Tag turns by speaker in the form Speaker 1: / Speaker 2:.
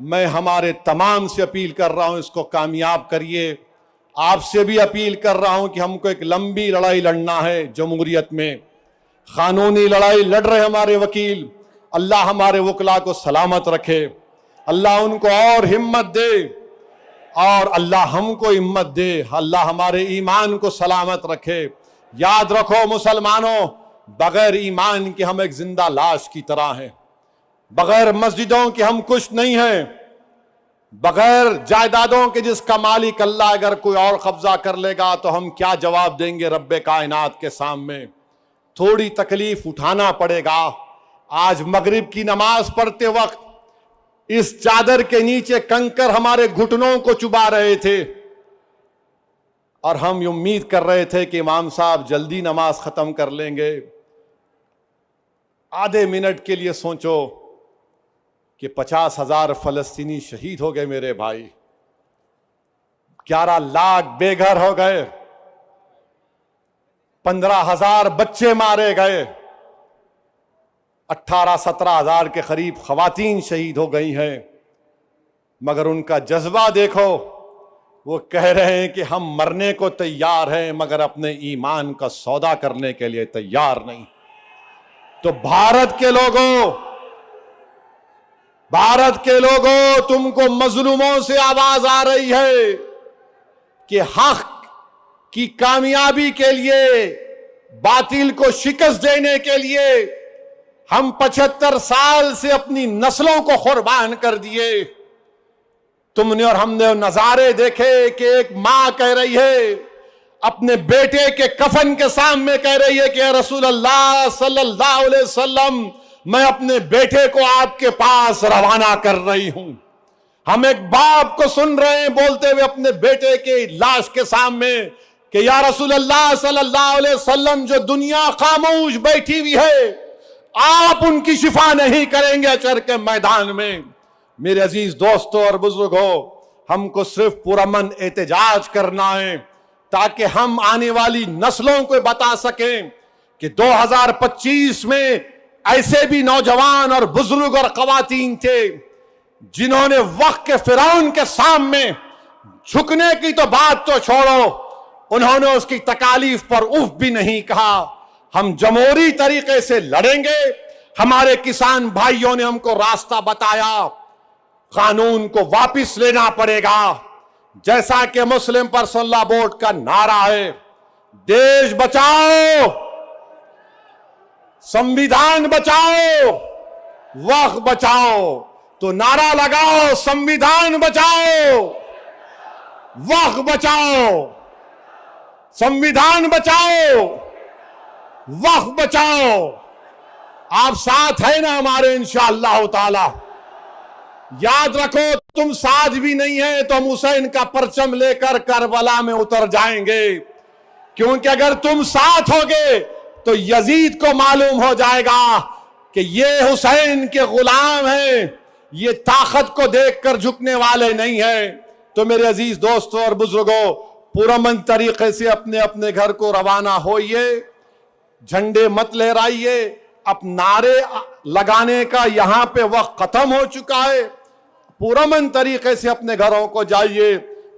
Speaker 1: میں ہمارے تمام سے اپیل کر رہا ہوں اس کو کامیاب کریے. آپ سے بھی اپیل کر رہا ہوں کہ ہم کو ایک لمبی لڑائی لڑنا ہے جمہوریت میں. قانونی لڑائی لڑ رہے ہمارے وکیل. اللہ ہمارے وکلا کو سلامت رکھے, اللہ ان کو اور ہمت دے, اور اللہ ہم کو ہمت دے, اللہ ہمارے ایمان کو سلامت رکھے. یاد رکھو مسلمانوں, بغیر ایمان کے ہم ایک زندہ لاش کی طرح ہیں. بغیر مسجدوں کے ہم کچھ نہیں ہیں. بغیر جائیدادوں کے جس کا مالک اللہ اگر کوئی اور قبضہ کر لے گا تو ہم کیا جواب دیں گے رب کائنات کے سامنے. تھوڑی تکلیف اٹھانا پڑے گا. آج مغرب کی نماز پڑھتے وقت اس چادر کے نیچے کنکر ہمارے گھٹنوں کو چبا رہے تھے, اور ہم امید کر رہے تھے کہ امام صاحب جلدی نماز ختم کر لیں گے. آدھے منٹ کے لیے سوچو کہ 50,000 فلسطینی شہید ہو گئے میرے بھائی, 11 لاکھ بے گھر ہو گئے, 15,000 بچے مارے گئے, 18-17 ہزار کے قریب خواتین شہید ہو گئی ہیں. مگر ان کا جذبہ دیکھو, وہ کہہ رہے ہیں کہ ہم مرنے کو تیار ہیں مگر اپنے ایمان کا سودا کرنے کے لیے تیار نہیں. تو بھارت کے لوگوں تم کو مظلوموں سے آواز آ رہی ہے کہ حق کی کامیابی کے لیے, باطل کو شکست دینے کے لیے ہم 75 سال سے اپنی نسلوں کو قربان کر دیے. تم نے اور ہم نے نظارے دیکھے کہ ایک ماں کہہ رہی ہے اپنے بیٹے کے کفن کے سامنے, کہہ رہی ہے کہ اے رسول اللہ صلی اللہ علیہ وسلم, میں اپنے بیٹے کو آپ کے پاس روانہ کر رہی ہوں. ہم ایک باپ کو سن رہے ہیں بولتے ہوئے اپنے بیٹے کے لاش کے سامنے کہ یا رسول اللہ صلی اللہ علیہ وسلم, جو دنیا خاموش بیٹھی ہوئی ہے آپ ان کی شفا نہیں کریں گے اچر کے میدان میں. میرے عزیز دوستوں اور بزرگوں, ہم کو صرف پرامن احتجاج کرنا ہے تاکہ ہم آنے والی نسلوں کو بتا سکیں کہ 2025 میں ایسے بھی نوجوان اور بزرگ اور خواتین تھے جنہوں نے وقت کے فرعون کے سامنے جھکنے کی تو بات تو چھوڑو, انہوں نے اس کی تکالیف پر اف بھی نہیں کہا. ہم جمہوری طریقے سے لڑیں گے. ہمارے کسان بھائیوں نے ہم کو راستہ بتایا, قانون کو واپس لینا پڑے گا. جیسا کہ مسلم پرسنل لا بورڈ کا نعرہ ہے, دیش بچاؤ, سنویدھان بچاؤ, وقت بچاؤ. تو نعرہ لگاؤ, سنویدھان بچاؤ, وقت بچاؤ, سنویدھان بچاؤ, وقت بچاؤ. آپ ساتھ ہیں نا ہمارے انشاءاللہ تعالی. یاد رکھو, تم ساتھ بھی نہیں ہیں تو ہم حسین کا پرچم لے کر کربلا میں اتر جائیں گے, کیونکہ اگر تم ساتھ ہوگے تو یزید کو معلوم ہو جائے گا کہ یہ حسین کے غلام ہیں, یہ طاقت کو دیکھ کر جھکنے والے نہیں ہیں. تو میرے عزیز دوستوں اور بزرگوں, پرامن طریقے سے اپنے اپنے گھر کو روانہ ہوئیے, جھنڈے مت لہرائیے. اب نعرے لگانے کا یہاں پہ وقت ختم ہو چکا ہے. پرامن طریقے سے اپنے گھروں کو جائیے.